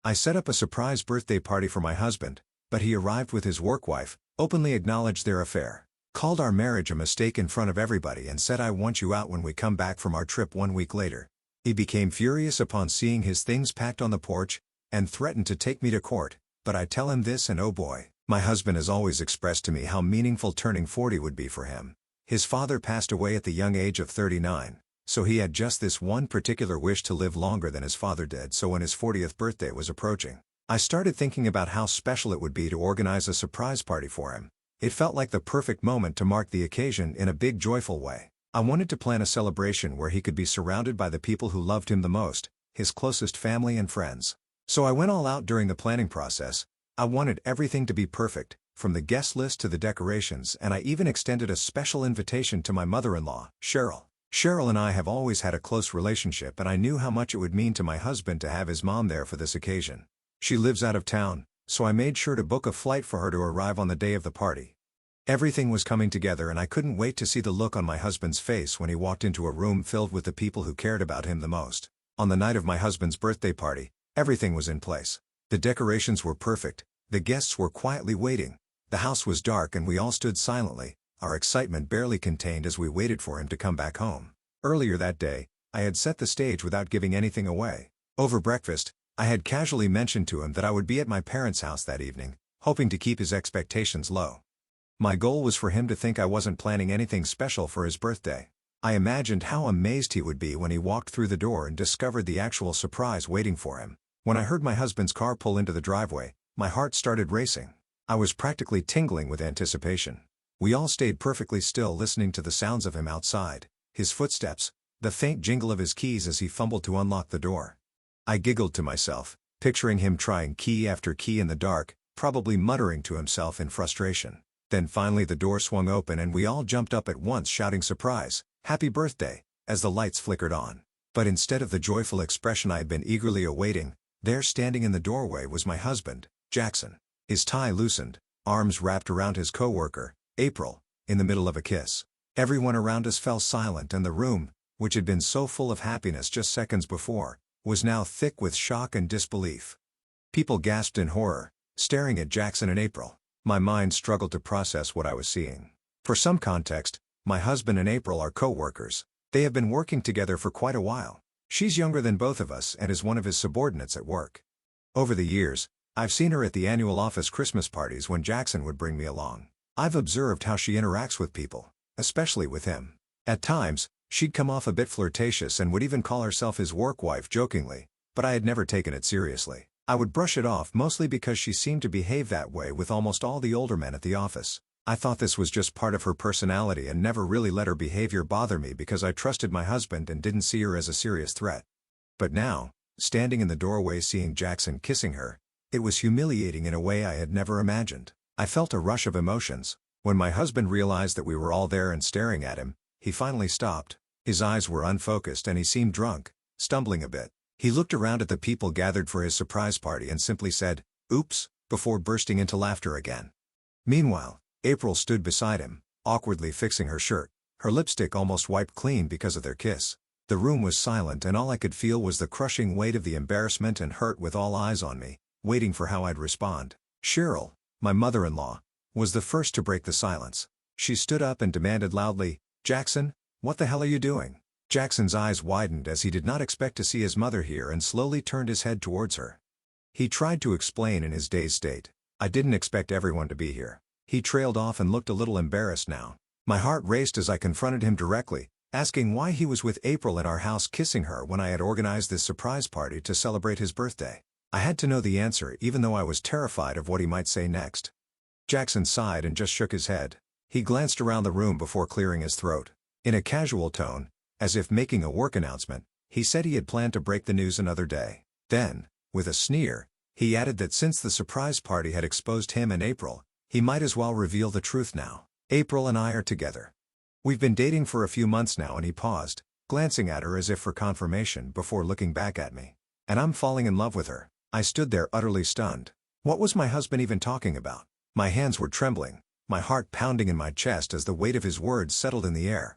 I set up a surprise birthday party for my husband, but he arrived with his work wife, openly acknowledged their affair, called our marriage a mistake in front of everybody and said I want you out when we come back from our trip 1 week later. He became furious upon seeing his things packed on the porch, and threatened to take me to court, but I tell him this and oh boy, my husband has always expressed to me how meaningful turning 40 would be for him. His father passed away at the young age of 39, so he had just this one particular wish to live longer than his father did. So when his 40th birthday was approaching, I started thinking about how special it would be to organize a surprise party for him. It felt like the perfect moment to mark the occasion in a big joyful way. I wanted to plan a celebration where he could be surrounded by the people who loved him the most, his closest family and friends. So I went all out during the planning process. I wanted everything to be perfect, from the guest list to the decorations, and I even extended a special invitation to my mother-in-law, Cheryl. Cheryl and I have always had a close relationship and I knew how much it would mean to my husband to have his mom there for this occasion. She lives out of town, so I made sure to book a flight for her to arrive on the day of the party. Everything was coming together and I couldn't wait to see the look on my husband's face when he walked into a room filled with the people who cared about him the most. On the night of my husband's birthday party, everything was in place. The decorations were perfect, the guests were quietly waiting, the house was dark and we all stood silently, our excitement barely contained as we waited for him to come back home. Earlier that day, I had set the stage without giving anything away. Over breakfast, I had casually mentioned to him that I would be at my parents' house that evening, hoping to keep his expectations low. My goal was for him to think I wasn't planning anything special for his birthday. I imagined how amazed he would be when he walked through the door and discovered the actual surprise waiting for him. When I heard my husband's car pull into the driveway, my heart started racing. I was practically tingling with anticipation. We all stayed perfectly still listening to the sounds of him outside, his footsteps, the faint jingle of his keys as he fumbled to unlock the door. I giggled to myself, picturing him trying key after key in the dark, probably muttering to himself in frustration. Then finally the door swung open and we all jumped up at once shouting surprise, "Happy birthday," as the lights flickered on. But instead of the joyful expression I had been eagerly awaiting, there standing in the doorway was my husband, Jackson. His tie loosened, arms wrapped around his coworker, April, in the middle of a kiss. Everyone around us fell silent and the room, which had been so full of happiness just seconds before, was now thick with shock and disbelief. People gasped in horror, staring at Jackson and April. My mind struggled to process what I was seeing. For some context, my husband and April are co-workers. They have been working together for quite a while. She's younger than both of us and is one of his subordinates at work. Over the years, I've seen her at the annual office Christmas parties when Jackson would bring me along. I've observed how she interacts with people, especially with him. At times, she'd come off a bit flirtatious and would even call herself his work wife jokingly, but I had never taken it seriously. I would brush it off mostly because she seemed to behave that way with almost all the older men at the office. I thought this was just part of her personality and never really let her behavior bother me because I trusted my husband and didn't see her as a serious threat. But now, standing in the doorway seeing Jackson kissing her, it was humiliating in a way I had never imagined. I felt a rush of emotions. When my husband realized that we were all there and staring at him, he finally stopped. His eyes were unfocused and he seemed drunk, stumbling a bit. He looked around at the people gathered for his surprise party and simply said, "Oops," before bursting into laughter again. Meanwhile, April stood beside him, awkwardly fixing her shirt, her lipstick almost wiped clean because of their kiss. The room was silent and all I could feel was the crushing weight of the embarrassment and hurt with all eyes on me, waiting for how I'd respond. Cheryl, my mother-in-law, was the first to break the silence. She stood up and demanded loudly, "Jackson, what the hell are you doing?" Jackson's eyes widened as he did not expect to see his mother here and slowly turned his head towards her. He tried to explain in his dazed state, "I didn't expect everyone to be here." He trailed off and looked a little embarrassed now. My heart raced as I confronted him directly, asking why he was with April at our house kissing her when I had organized this surprise party to celebrate his birthday. I had to know the answer even though I was terrified of what he might say next. Jackson sighed and just shook his head. He glanced around the room before clearing his throat. In a casual tone, as if making a work announcement, he said he had planned to break the news another day. Then, with a sneer, he added that since the surprise party had exposed him and April, he might as well reveal the truth now. "April and I are together. We've been dating for a few months now," and he paused, glancing at her as if for confirmation before looking back at me. "And I'm falling in love with her." I stood there utterly stunned. What was my husband even talking about? My hands were trembling, my heart pounding in my chest as the weight of his words settled in the air.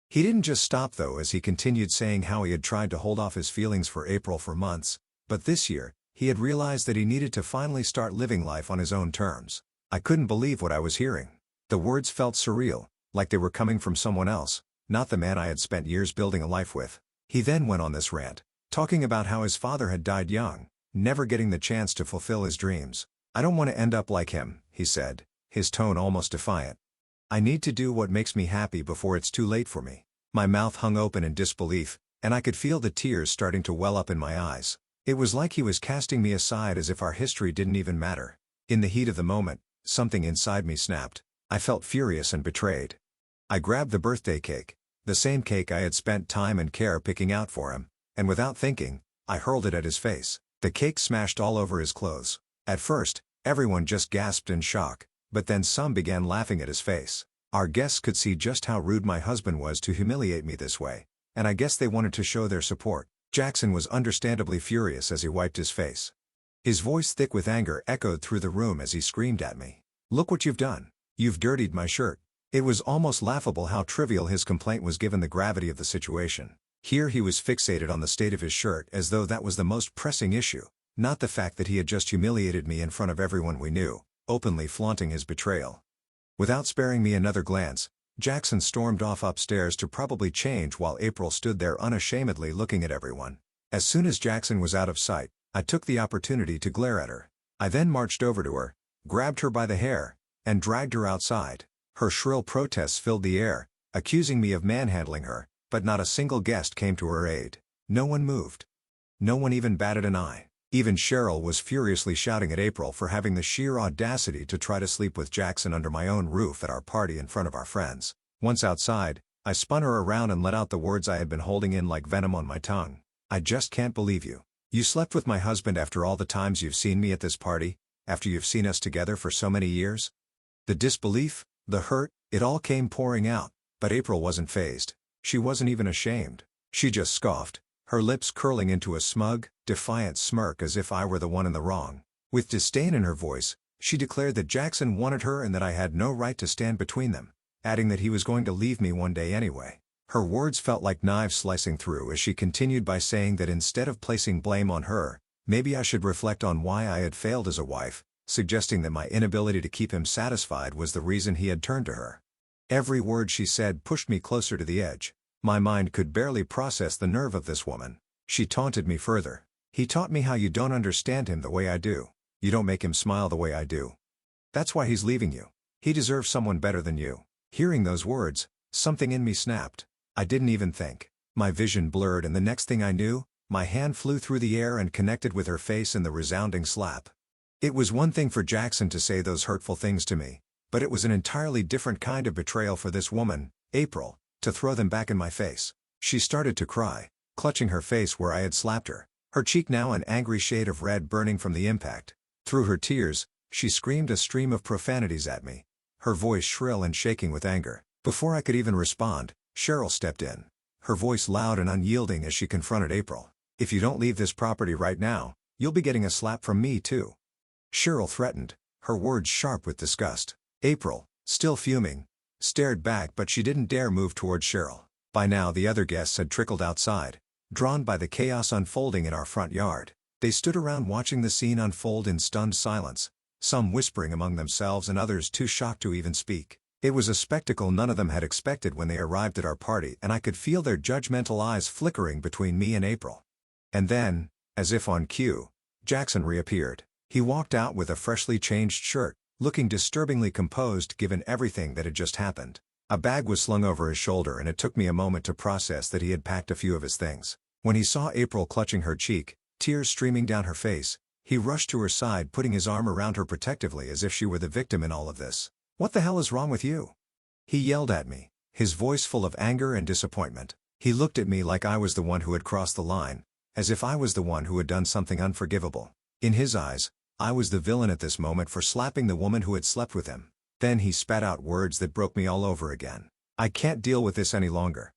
He didn't just stop though as he continued saying how he had tried to hold off his feelings for April for months, but this year, He had realized that he needed to finally start living life on his own terms. I couldn't believe what I was hearing. The words felt surreal, like they were coming from someone else, not the man I had spent years building a life with. He then went on this rant, talking about how his father had died young, never getting the chance to fulfill his dreams. "I don't want to end up like him," he said, his tone almost defiant. "I need to do what makes me happy before it's too late for me." My mouth hung open in disbelief, and I could feel the tears starting to well up in my eyes. It was like he was casting me aside as if our history didn't even matter. In the heat of the moment, something inside me snapped. I felt furious and betrayed. I grabbed the birthday cake, the same cake I had spent time and care picking out for him, and without thinking, I hurled it at his face. The cake smashed all over his clothes. At first, everyone just gasped in shock, but then some began laughing at his face. Our guests could see just how rude my husband was to humiliate me this way, and I guess they wanted to show their support. Jackson was understandably furious as he wiped his face. His voice, thick with anger, echoed through the room as he screamed at me. "Look what you've done. You've dirtied my shirt." It was almost laughable how trivial his complaint was given the gravity of the situation. Here he was fixated on the state of his shirt as though that was the most pressing issue, not the fact that he had just humiliated me in front of everyone we knew, openly flaunting his betrayal. Without sparing me another glance, Jackson stormed off upstairs to probably change while April stood there unashamedly looking at everyone. As soon as Jackson was out of sight, I took the opportunity to glare at her. I then marched over to her, grabbed her by the hair, and dragged her outside. Her shrill protests filled the air, accusing me of manhandling her, but not a single guest came to her aid. No one moved. No one even batted an eye. Even Cheryl was furiously shouting at April for having the sheer audacity to try to sleep with Jackson under my own roof at our party in front of our friends. Once outside, I spun her around and let out the words I had been holding in like venom on my tongue. "I just can't believe you. You slept with my husband after all the times you've seen me at this party, after you've seen us together for so many years?" The disbelief, the hurt, it all came pouring out, but April wasn't fazed. She wasn't even ashamed. She just scoffed, her lips curling into a smug, defiant smirk as if I were the one in the wrong. With disdain in her voice, she declared that Jackson wanted her and that I had no right to stand between them, adding that he was going to leave me one day anyway. Her words felt like knives slicing through as she continued by saying that instead of placing blame on her, maybe I should reflect on why I had failed as a wife, suggesting that my inability to keep him satisfied was the reason he had turned to her. Every word she said pushed me closer to the edge. My mind could barely process the nerve of this woman. She taunted me further. "He taught me how you don't understand him the way I do. You don't make him smile the way I do. That's why he's leaving you. He deserves someone better than you." Hearing those words, something in me snapped. I didn't even think. My vision blurred and the next thing I knew, my hand flew through the air and connected with her face in the resounding slap. It was one thing for Jackson to say those hurtful things to me, but it was an entirely different kind of betrayal for this woman, April, to throw them back in my face. She started to cry, clutching her face where I had slapped her, her cheek now an angry shade of red burning from the impact. Through her tears, she screamed a stream of profanities at me, her voice shrill and shaking with anger. Before I could even respond, Cheryl stepped in, her voice loud and unyielding as she confronted April. "If you don't leave this property right now, you'll be getting a slap from me too." Cheryl threatened, her words sharp with disgust. April, still fuming, stared back but she didn't dare move towards Cheryl. By now the other guests had trickled outside, drawn by the chaos unfolding in our front yard. They stood around watching the scene unfold in stunned silence, some whispering among themselves and others too shocked to even speak. It was a spectacle none of them had expected when they arrived at our party, and I could feel their judgmental eyes flickering between me and April. And then, as if on cue, Jackson reappeared. He walked out with a freshly changed shirt, looking disturbingly composed given everything that had just happened. A bag was slung over his shoulder and it took me a moment to process that he had packed a few of his things. When he saw April clutching her cheek, tears streaming down her face, he rushed to her side, putting his arm around her protectively as if she were the victim in all of this. "What the hell is wrong with you?" he yelled at me, his voice full of anger and disappointment. He looked at me like I was the one who had crossed the line, as if I was the one who had done something unforgivable. In his eyes, I was the villain at this moment for slapping the woman who had slept with him. Then he spat out words that broke me all over again. "I can't deal with this any longer.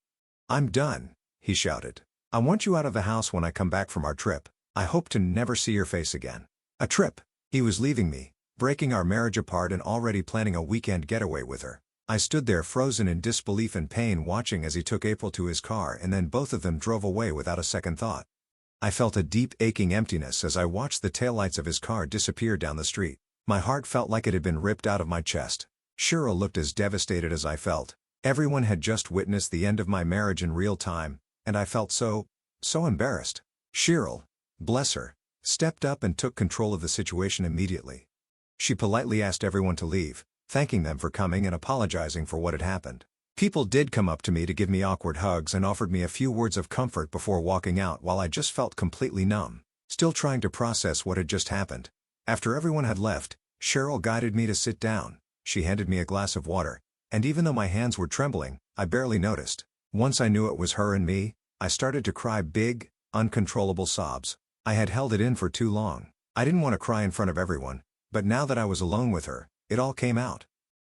I'm done," he shouted. "I want you out of the house when I come back from our trip. I hope to never see your face again." A trip. He was leaving me, breaking our marriage apart and already planning a weekend getaway with her. I stood there frozen in disbelief and pain watching as he took April to his car and then both of them drove away without a second thought. I felt a deep aching emptiness as I watched the taillights of his car disappear down the street. My heart felt like it had been ripped out of my chest. Cheryl looked as devastated as I felt. Everyone had just witnessed the end of my marriage in real time, and I felt so embarrassed. Cheryl, bless her, stepped up and took control of the situation immediately. She politely asked everyone to leave, thanking them for coming and apologizing for what had happened. People did come up to me to give me awkward hugs and offered me a few words of comfort before walking out while I just felt completely numb, still trying to process what had just happened. After everyone had left, Cheryl guided me to sit down. She handed me a glass of water, and even though my hands were trembling, I barely noticed. Once I knew it was her and me, I started to cry big, uncontrollable sobs. I had held it in for too long. I didn't want to cry in front of everyone, but now that I was alone with her, it all came out.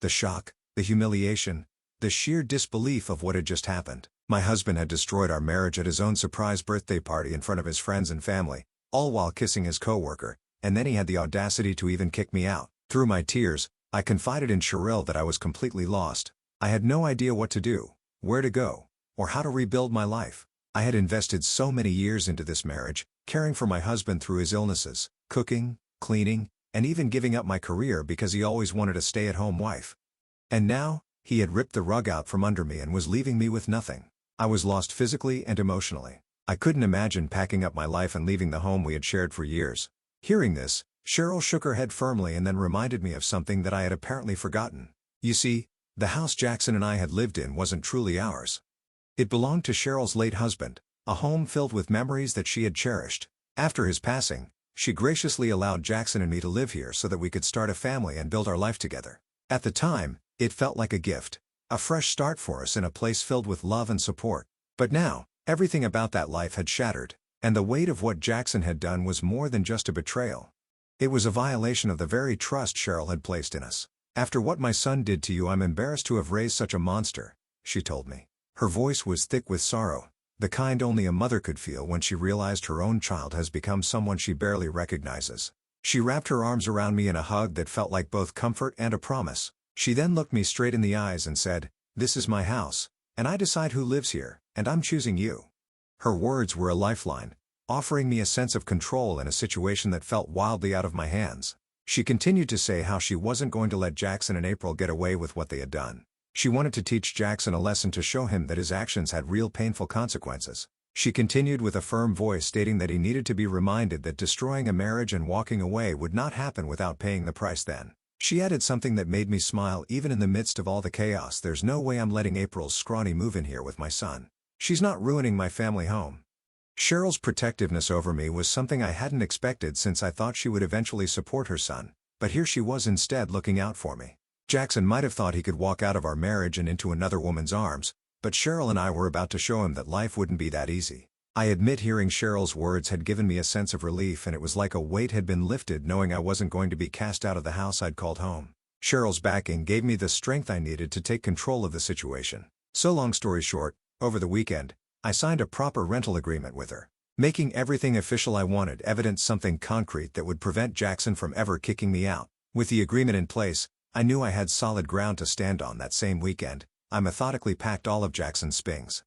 The shock, the humiliation, the sheer disbelief of what had just happened. My husband had destroyed our marriage at his own surprise birthday party in front of his friends and family, all while kissing his coworker, and then he had the audacity to even kick me out. Through my tears, I confided in Cheryl that I was completely lost. I had no idea what to do, where to go, or how to rebuild my life. I had invested so many years into this marriage, caring for my husband through his illnesses, cooking, cleaning, and even giving up my career because he always wanted a stay-at-home wife. And now, he had ripped the rug out from under me and was leaving me with nothing. I was lost physically and emotionally. I couldn't imagine packing up my life and leaving the home we had shared for years. Hearing this, Cheryl shook her head firmly and then reminded me of something that I had apparently forgotten. You see, the house Jackson and I had lived in wasn't truly ours. It belonged to Cheryl's late husband, a home filled with memories that she had cherished. After his passing, she graciously allowed Jackson and me to live here so that we could start a family and build our life together. At the time, it felt like a gift, a fresh start for us in a place filled with love and support. But now, everything about that life had shattered, and the weight of what Jackson had done was more than just a betrayal. It was a violation of the very trust Cheryl had placed in us. After what my son did to you, I'm embarrassed to have raised such a monster, she told me. Her voice was thick with sorrow, the kind only a mother could feel when she realized her own child has become someone she barely recognizes. She wrapped her arms around me in a hug that felt like both comfort and a promise. She then looked me straight in the eyes and said, "This is my house, and I decide who lives here, and I'm choosing you." Her words were a lifeline, offering me a sense of control in a situation that felt wildly out of my hands. She continued to say how she wasn't going to let Jackson and April get away with what they had done. She wanted to teach Jackson a lesson to show him that his actions had real painful consequences. She continued with a firm voice stating that he needed to be reminded that destroying a marriage and walking away would not happen without paying the price then. She added something that made me smile even in the midst of all the chaos. "There's no way I'm letting April's scrawny move in here with my son. She's not ruining my family home." Cheryl's protectiveness over me was something I hadn't expected since I thought she would eventually support her son, but here she was instead looking out for me. Jackson might have thought he could walk out of our marriage and into another woman's arms, but Cheryl and I were about to show him that life wouldn't be that easy. I admit hearing Cheryl's words had given me a sense of relief, and it was like a weight had been lifted knowing I wasn't going to be cast out of the house I'd called home. Cheryl's backing gave me the strength I needed to take control of the situation. So long story short, over the weekend, I signed a proper rental agreement with her. Making everything official, I wanted evidence, something concrete that would prevent Jackson from ever kicking me out. With the agreement in place, I knew I had solid ground to stand on. That same weekend, I methodically packed all of Jackson's things.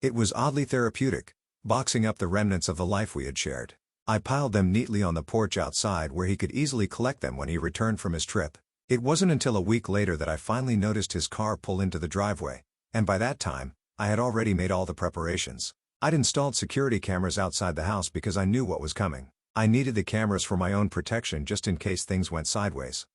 It was oddly therapeutic, boxing up the remnants of the life we had shared. I piled them neatly on the porch outside where he could easily collect them when he returned from his trip. It wasn't until a week later that I finally noticed his car pull into the driveway, and by that time, I had already made all the preparations. I'd installed security cameras outside the house because I knew what was coming. I needed the cameras for my own protection just in case things went sideways.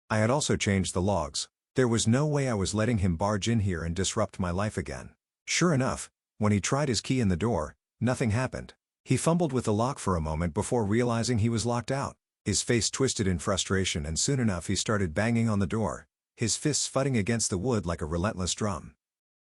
I had also changed the logs. There was no way I was letting him barge in here and disrupt my life again. Sure enough, when he tried his key in the door, nothing happened. He fumbled with the lock for a moment before realizing he was locked out. His face twisted in frustration, and soon enough he started banging on the door, his fists thudding against the wood like a relentless drum.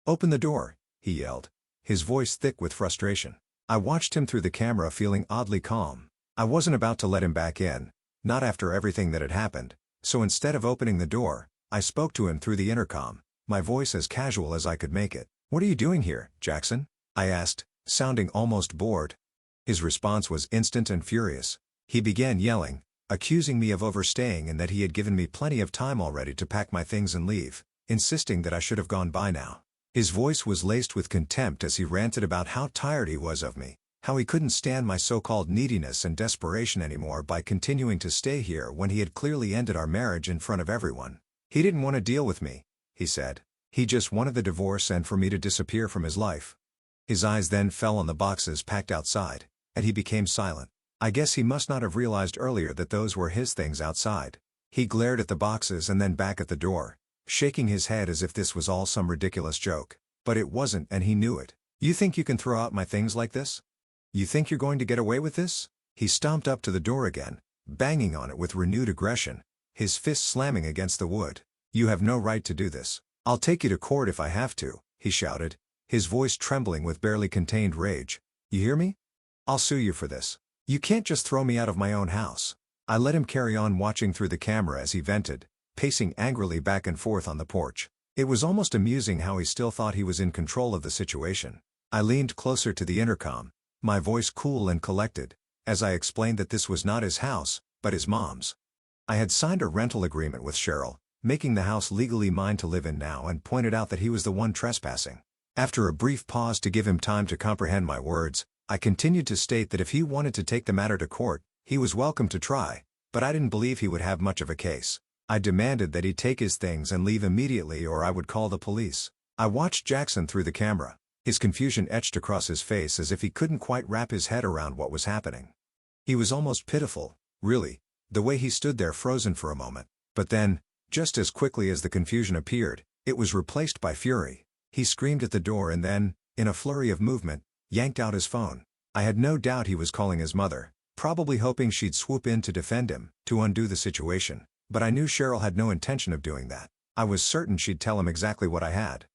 "Open the door," he yelled, his voice thick with frustration. I watched him through the camera, feeling oddly calm. I wasn't about to let him back in, not after everything that had happened, so instead of opening the door, I spoke to him through the intercom, my voice as casual as I could make it. "What are you doing here, Jackson?" I asked, sounding almost bored. His response was instant and furious. He began yelling, accusing me of overstaying and that he had given me plenty of time already to pack my things and leave, insisting that I should have gone by now. His voice was laced with contempt as he ranted about how tired he was of me, How he couldn't stand my so-called neediness and desperation anymore by continuing to stay here when he had clearly ended our marriage in front of everyone. He didn't want to deal with me, he said. He just wanted the divorce and for me to disappear from his life. His eyes then fell on the boxes packed outside, and he became silent. I guess he must not have realized earlier that those were his things outside. He glared at the boxes and then back at the door, shaking his head as if this was all some ridiculous joke. But it wasn't, and he knew it. You think you can throw out my things like this? You think you're going to get away with this? He stomped up to the door again, banging on it with renewed aggression, his fist slamming against the wood. You have no right to do this. I'll take you to court if I have to, he shouted, his voice trembling with barely contained rage. You hear me? I'll sue you for this. You can't just throw me out of my own house. I let him carry on watching through the camera as he vented, pacing angrily back and forth on the porch. It was almost amusing how he still thought he was in control of the situation. I leaned closer to the intercom, my voice cool and collected, as I explained that this was not his house, but his mom's. I had signed a rental agreement with Cheryl, making the house legally mine to live in now, and pointed out that he was the one trespassing. After a brief pause to give him time to comprehend my words, I continued to state that if he wanted to take the matter to court, he was welcome to try, but I didn't believe he would have much of a case. I demanded that he take his things and leave immediately or I would call the police. I watched Jackson through the camera, his confusion etched across his face as if he couldn't quite wrap his head around what was happening. He was almost pitiful, really, the way he stood there frozen for a moment. But then, just as quickly as the confusion appeared, it was replaced by fury. He screamed at the door and then, in a flurry of movement, yanked out his phone. I had no doubt he was calling his mother, probably hoping she'd swoop in to defend him, to undo the situation. But I knew Cheryl had no intention of doing that. I was certain she'd tell him exactly what I had.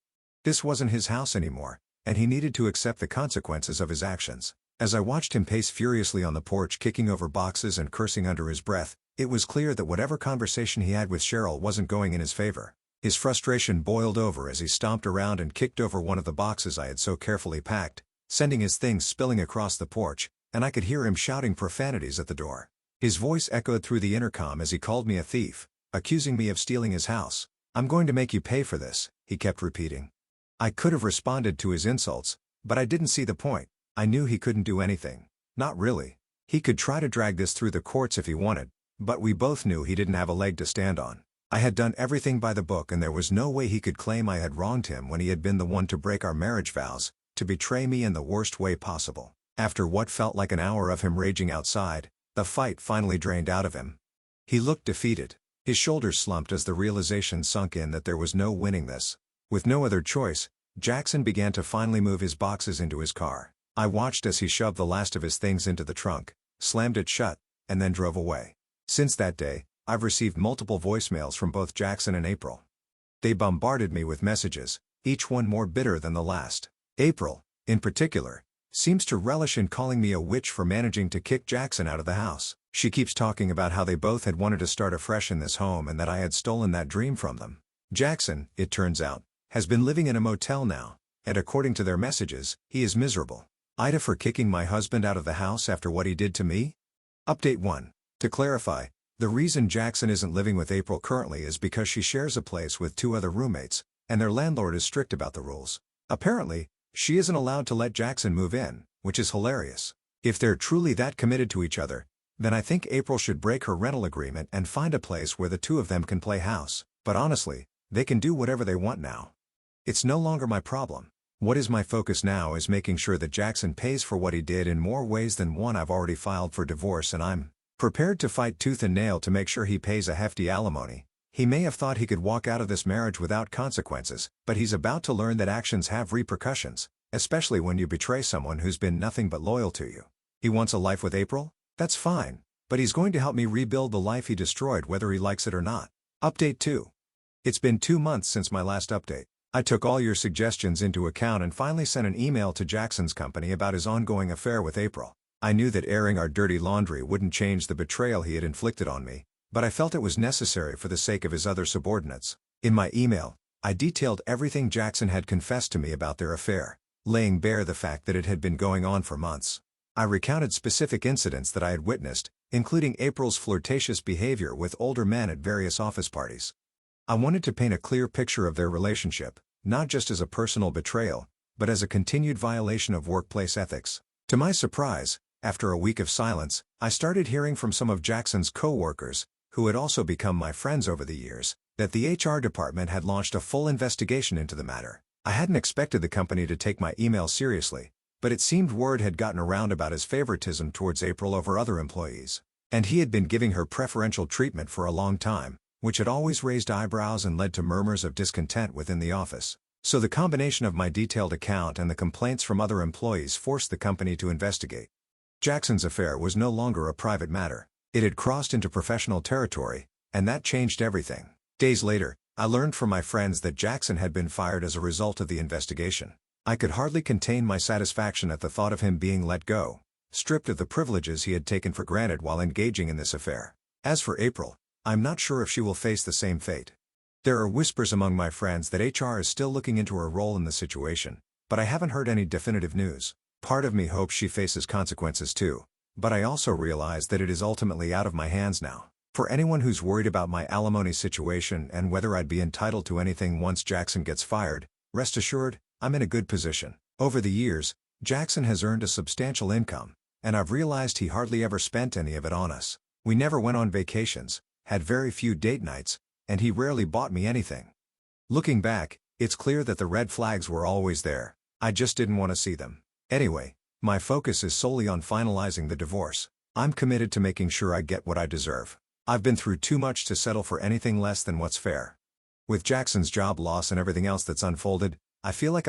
This wasn't his house anymore, and he needed to accept the consequences of his actions. As I watched him pace furiously on the porch, kicking over boxes and cursing under his breath, it was clear that whatever conversation he had with Cheryl wasn't going in his favor. His frustration boiled over as he stomped around and kicked over one of the boxes I had so carefully packed, sending his things spilling across the porch, and I could hear him shouting profanities at the door. His voice echoed through the intercom as he called me a thief, accusing me of stealing his house. I'm going to make you pay for this, he kept repeating. I could have responded to his insults, but I didn't see the point. I knew he couldn't do anything. Not really. He could try to drag this through the courts if he wanted, but we both knew he didn't have a leg to stand on. I had done everything by the book and there was no way he could claim I had wronged him when he had been the one to break our marriage vows, to betray me in the worst way possible. After what felt like an hour of him raging outside, the fight finally drained out of him. He looked defeated. His shoulders slumped as the realization sunk in that there was no winning this. With no other choice, Jackson began to finally move his boxes into his car. I watched as he shoved the last of his things into the trunk, slammed it shut, and then drove away. Since that day, I've received multiple voicemails from both Jackson and April. They bombarded me with messages, each one more bitter than the last. April, in particular, seems to relish in calling me a witch for managing to kick Jackson out of the house. She keeps talking about how they both had wanted to start afresh in this home and that I had stolen that dream from them. Jackson, it turns out, has been living in a motel now, and according to their messages, he is miserable. Ida for kicking my husband out of the house after what he did to me? Update 1. To clarify, the reason Jackson isn't living with April currently is because she shares a place with 2 other roommates, and their landlord is strict about the rules. Apparently, she isn't allowed to let Jackson move in, which is hilarious. If they're truly that committed to each other, then I think April should break her rental agreement and find a place where the 2 of them can play house. But honestly, they can do whatever they want now. It's no longer my problem. What is my focus now is making sure that Jackson pays for what he did in more ways than one. I've already filed for divorce and I'm prepared to fight tooth and nail to make sure he pays a hefty alimony. He may have thought he could walk out of this marriage without consequences, but he's about to learn that actions have repercussions, especially when you betray someone who's been nothing but loyal to you. He wants a life with April? That's fine, but he's going to help me rebuild the life he destroyed whether he likes it or not. Update 2. It's been 2 months since my last update. I took all your suggestions into account and finally sent an email to Jackson's company about his ongoing affair with April. I knew that airing our dirty laundry wouldn't change the betrayal he had inflicted on me, but I felt it was necessary for the sake of his other subordinates. In my email, I detailed everything Jackson had confessed to me about their affair, laying bare the fact that it had been going on for months. I recounted specific incidents that I had witnessed, including April's flirtatious behavior with older men at various office parties. I wanted to paint a clear picture of their relationship, not just as a personal betrayal, but as a continued violation of workplace ethics. To my surprise, after a week of silence, I started hearing from some of Jackson's co-workers, who had also become my friends over the years, that the HR department had launched a full investigation into the matter. I hadn't expected the company to take my email seriously, but it seemed word had gotten around about his favoritism towards April over other employees. And he had been giving her preferential treatment for a long time, which had always raised eyebrows and led to murmurs of discontent within the office. So the combination of my detailed account and the complaints from other employees forced the company to investigate. Jackson's affair was no longer a private matter. It had crossed into professional territory, and that changed everything. Days later, I learned from my friends that Jackson had been fired as a result of the investigation. I could hardly contain my satisfaction at the thought of him being let go, stripped of the privileges he had taken for granted while engaging in this affair. As for April, I'm not sure if she will face the same fate. There are whispers among my friends that HR is still looking into her role in the situation, but I haven't heard any definitive news. Part of me hopes she faces consequences too, but I also realize that it is ultimately out of my hands now. For anyone who's worried about my alimony situation and whether I'd be entitled to anything once Jackson gets fired, rest assured, I'm in a good position. Over the years, Jackson has earned a substantial income, and I've realized he hardly ever spent any of it on us. We never went on vacations, had very few date nights, and he rarely bought me anything. Looking back, it's clear that the red flags were always there. I just didn't want to see them. Anyway, my focus is solely on finalizing the divorce. I'm committed to making sure I get what I deserve. I've been through too much to settle for anything less than what's fair. With Jackson's job loss and everything else that's unfolded, I feel like